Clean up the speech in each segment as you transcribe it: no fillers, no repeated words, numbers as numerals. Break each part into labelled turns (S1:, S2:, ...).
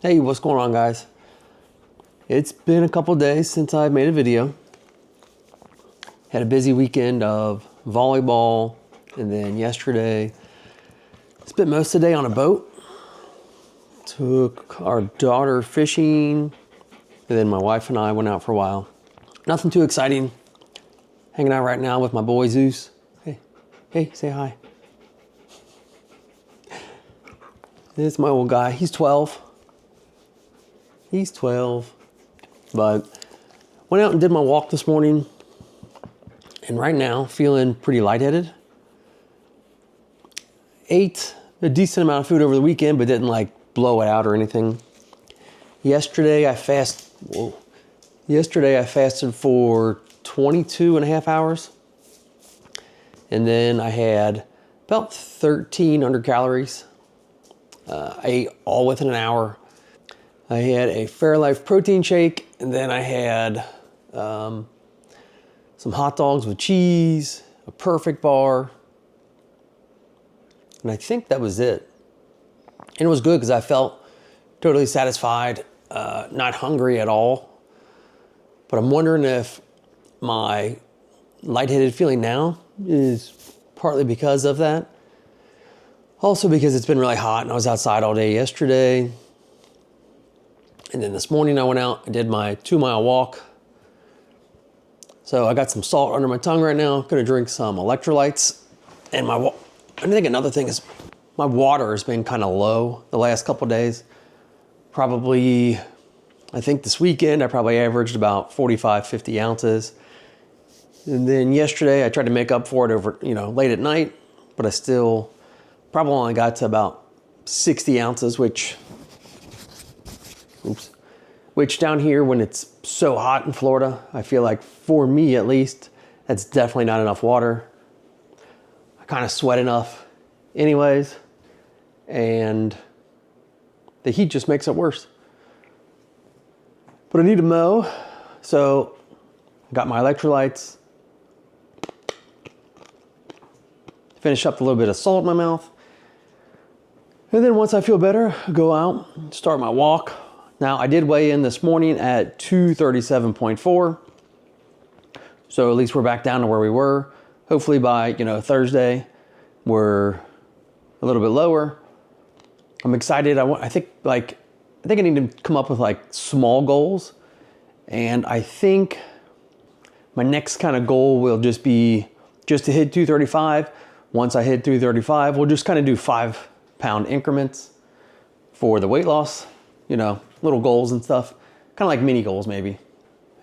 S1: Hey, what's going on, guys? It's been a couple days since I made a video. Had a busy weekend of volleyball, and then yesterday spent most of the day on a boat. Took our daughter fishing, and then my wife and I went out for a while. Nothing too exciting. Hanging out right now with my boy Zeus. Hey, say hi. This is my old guy. He's 12. But went out and did my walk this morning, and right now feeling pretty lightheaded. Ate a decent amount of food over the weekend, but didn't like blow it out or anything. Yesterday I fasted for 22 and a half hours, and then I had about 1,300 calories. I ate all within an hour. I had a Fairlife protein shake, and then I had some hot dogs with cheese, a Perfect bar, and I think that was it. And it was good because I felt totally satisfied, not hungry at all. But I'm wondering if my lightheaded feeling now is partly because of that. Also because it's been really hot and I was outside all day yesterday. And then this morning I went out, I did my 2-mile walk. So I got some salt under my tongue right now. Gonna drink some electrolytes. And I think another thing is my water has been kind of low the last couple of days. Probably, I think this weekend I probably averaged about 45, 50 ounces. And then yesterday I tried to make up for it over, late at night, but I still probably only got to about 60 ounces, which down here when it's so hot in Florida, I feel like for me at least, that's definitely not enough water. I kind of sweat enough anyways, and the heat just makes it worse. But I need to mow, so I got my electrolytes. Finish up a little bit of salt in my mouth. And then once I feel better, I go out, start my walk. Now, I did weigh in this morning at 237.4. So at least we're back down to where we were. Hopefully by, Thursday, we're a little bit lower. I'm excited. I think I need to come up with small goals. And I think my next kind of goal will just be just to hit 235. Once I hit 235, we'll just kind of do 5-pound increments for the weight loss, little goals and stuff, kind of like mini goals maybe.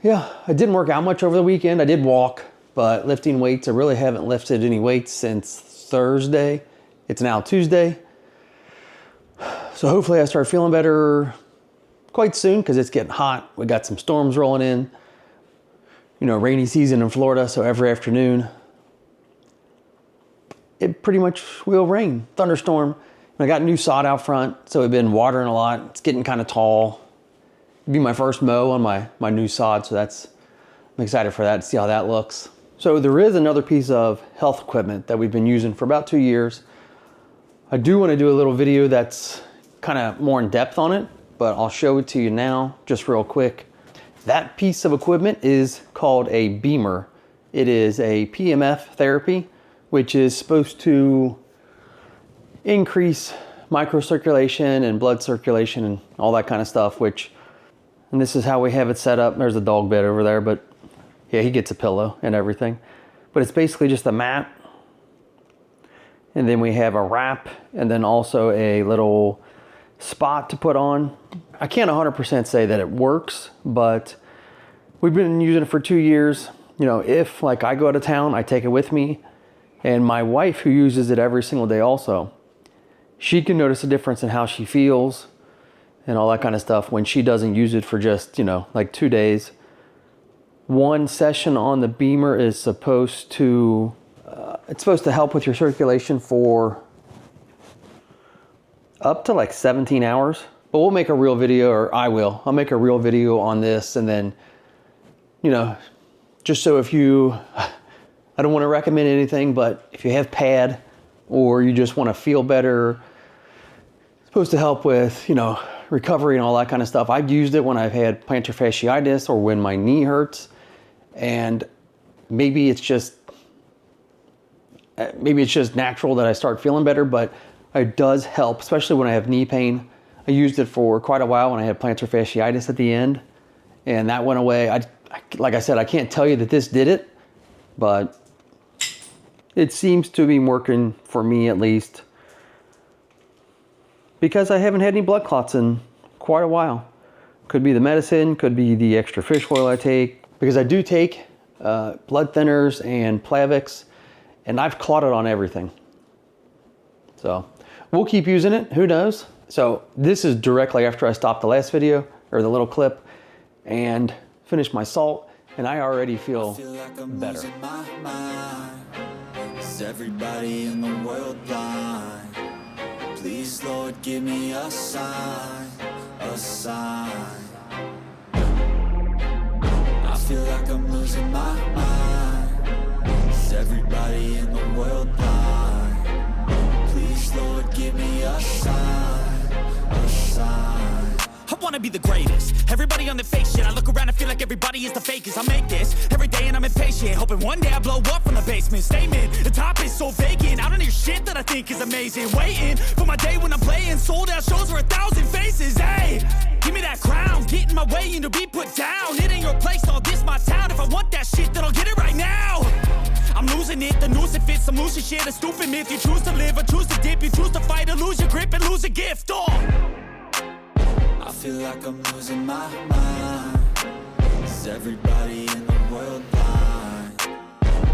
S1: Yeah, I didn't work out much over the weekend. I did walk, but lifting weights, I really haven't lifted any weights since Thursday. It's now Tuesday. So hopefully I start feeling better quite soon because it's getting hot. We got some storms rolling in, rainy season in Florida. So every afternoon it pretty much will rain, thunderstorm. I got new sod out front, so we've been watering a lot. It's getting kind of tall. It'll be my first mow on my new sod, so I'm excited for that, to see how that looks. So there is another piece of health equipment that we've been using for about 2 years. I do want to do a little video that's kind of more in depth on it, but I'll show it to you now, just real quick. That piece of equipment is called a BEMER. It is a PMF therapy, which is supposed to increase microcirculation and blood circulation and all that kind of stuff, and this is how we have it set up. There's a dog bed over there, but yeah, he gets a pillow and everything. But it's basically just a mat, and then we have a wrap, and then also a little spot to put on. I can't 100% say that it works, but we've been using it for 2 years. If I go out of town, I take it with me, and my wife, who uses it every single day also, she can notice a difference in how she feels and all that kind of stuff when she doesn't use it for just, 2 days. One session on the BEMER is supposed to, help with your circulation for up to 17 hours. But we'll make a real video, or I'll make a real video on this, and then, just so if you, I don't want to recommend anything, but if you have PAD or you just want to feel better, it's supposed to help with, recovery and all that kind of stuff. I've used it when I've had plantar fasciitis or when my knee hurts, and maybe it's just natural that I start feeling better, but it does help, especially when I have knee pain. I used it for quite a while when I had plantar fasciitis at the end, and that went away. Like I said, I can't tell you that this did it, but it seems to be working for me at least, because I haven't had any blood clots in quite a while. Could be the medicine, could be the extra fish oil I take, because I do take blood thinners and Plavix, and I've clotted on everything. So we'll keep using it, who knows? So this is directly after I stopped the last video, or the little clip, and finished my salt, and I already feel better. Is everybody in the world blind? Please, Lord, give me a sign, a sign. I feel like I'm losing my mind. Is everybody in the world blind? Please, Lord, give me a sign, a sign. I wanna be the greatest. Everybody on the fake shit. I look around and feel like everybody is the fakest. I make this every day and I'm impatient, hoping one day I blow up from the basement. Statement, the top is so vacant. I don't hear shit that I think is amazing. Waiting for my day when I'm playing sold out shows for 1,000 faces. Hey, give me that crown, get in my way and to be put down. It ain't your place, all this my town. If I want that shit, then I'll get it right now. I'm losing it, the noose it fits, some losing shit, a stupid myth. You choose to live or choose to dip, you choose to fight or lose your grip and lose a gift. I feel like I'm losing my mind. Is everybody in the world blind?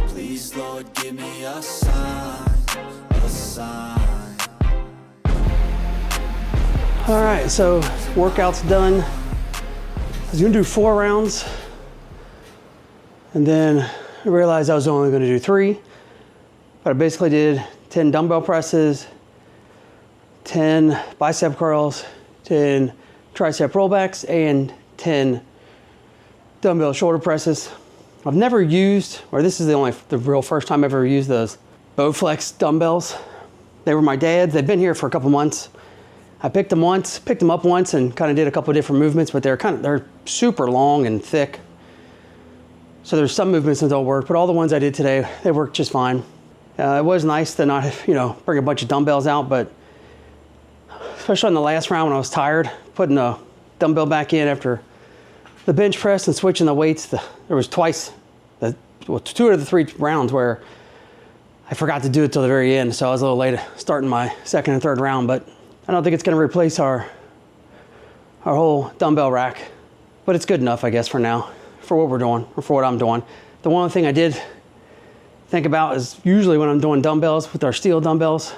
S1: Please, Lord, give me a sign, a sign. All right, so workout's done. I was gonna do 4 rounds, and then I realized I was only gonna do 3, but I basically did 10 dumbbell presses, 10 bicep curls, 10 tricep rollbacks, and 10 dumbbell shoulder presses. I've never used, or this is the real first time I've ever used those Bowflex dumbbells. They were my dad's. They've been here for a couple months. I picked them up once and kind of did a couple of different movements, but they're super long and thick. So there's some movements that don't work, but all the ones I did today, they worked just fine. It was nice to not, bring a bunch of dumbbells out, but especially on the last round when I was tired, putting a dumbbell back in after the bench press and switching the weights. There was 2 of the 3 rounds where I forgot to do it till the very end, so I was a little late starting my 2nd and 3rd round, but I don't think it's gonna replace our whole dumbbell rack, but it's good enough, I guess, for now, for what we're doing, or for what I'm doing. The one thing I did think about is usually when I'm doing dumbbells with our steel dumbbells,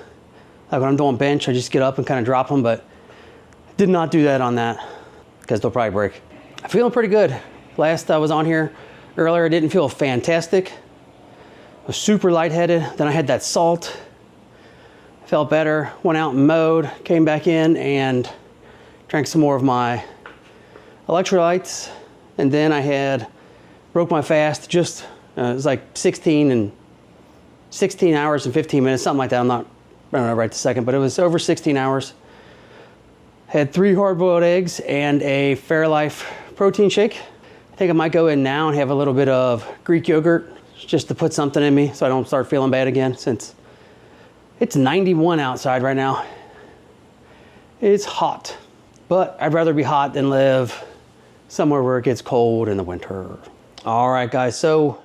S1: like when I'm doing bench, I just get up and kind of drop them, but I did not do that on that because they'll probably break. I'm feeling pretty good. Last I was on here earlier, I didn't feel fantastic. I was super lightheaded. Then I had that salt. Felt better, went out and mowed, came back in and drank some more of my electrolytes. And then I broke my fast it was like 16 hours and 15 minutes, something like that. I don't know right this second, but it was over 16 hours. Had 3 hard-boiled eggs and a Fairlife protein shake. I think I might go in now and have a little bit of Greek yogurt just to put something in me so I don't start feeling bad again, since it's 91 outside right now. It's hot, but I'd rather be hot than live somewhere where it gets cold in the winter. All right, guys, so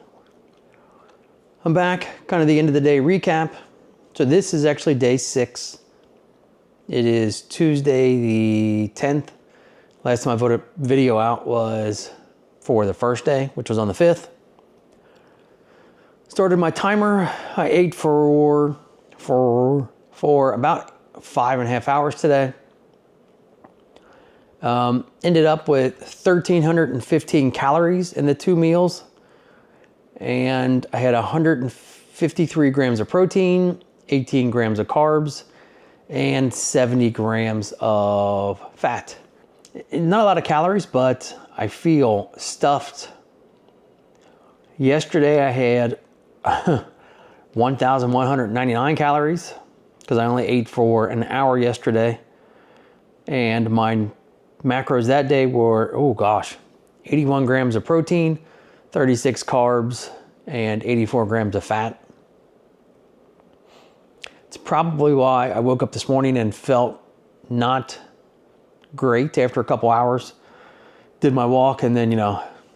S1: I'm back, kind of the end of the day recap. So this is actually day 6. It is Tuesday the 10th. Last time I put a video out was for the first day, which was on the 5th. Started my timer. I ate for about 5.5 hours today. Ended up with 1,315 calories in the 2 meals. And I had 153 grams of protein, 18 grams of carbs, and 70 grams of fat. Not a lot of calories, but I feel stuffed. Yesterday I had 1,199 calories because I only ate for an hour yesterday. And my macros that day were, oh gosh, 81 grams of protein, 36 carbs, and 84 grams of fat. It's probably why I woke up this morning and felt not great after a couple hours. Did my walk, and then,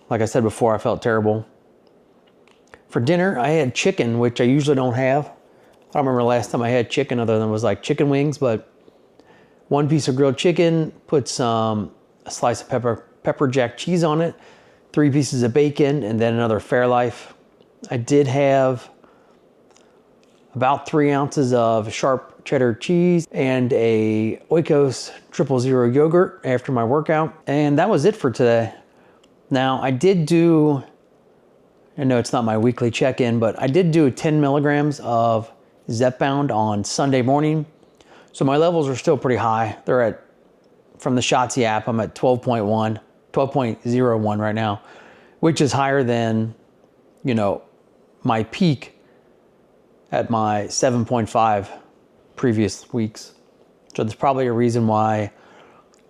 S1: like I said before, I felt terrible. For dinner, I had chicken, which I usually don't have. I don't remember the last time I had chicken other than it was like chicken wings, but one piece of grilled chicken, put a slice of pepper jack cheese on it, 3 pieces of bacon, and then another Fairlife. I did have about 3 ounces of sharp cheddar cheese and a Oikos 000 yogurt after my workout. And that was it for today. Now, I did do, I know it's not my weekly check-in, but I did do 10 milligrams of Zepbound on Sunday morning. So my levels are still pretty high. They're at, from the Shotzi app, I'm at 12.01 right now, which is higher than, my peak at my 7.5 previous weeks. So there's probably a reason why,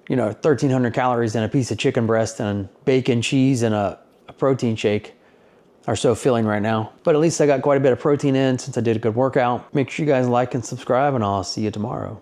S1: 1,300 calories in a piece of chicken breast and bacon, cheese, and a protein shake are so filling right now. But at least I got quite a bit of protein in since I did a good workout. Make sure you guys like and subscribe, and I'll see you tomorrow.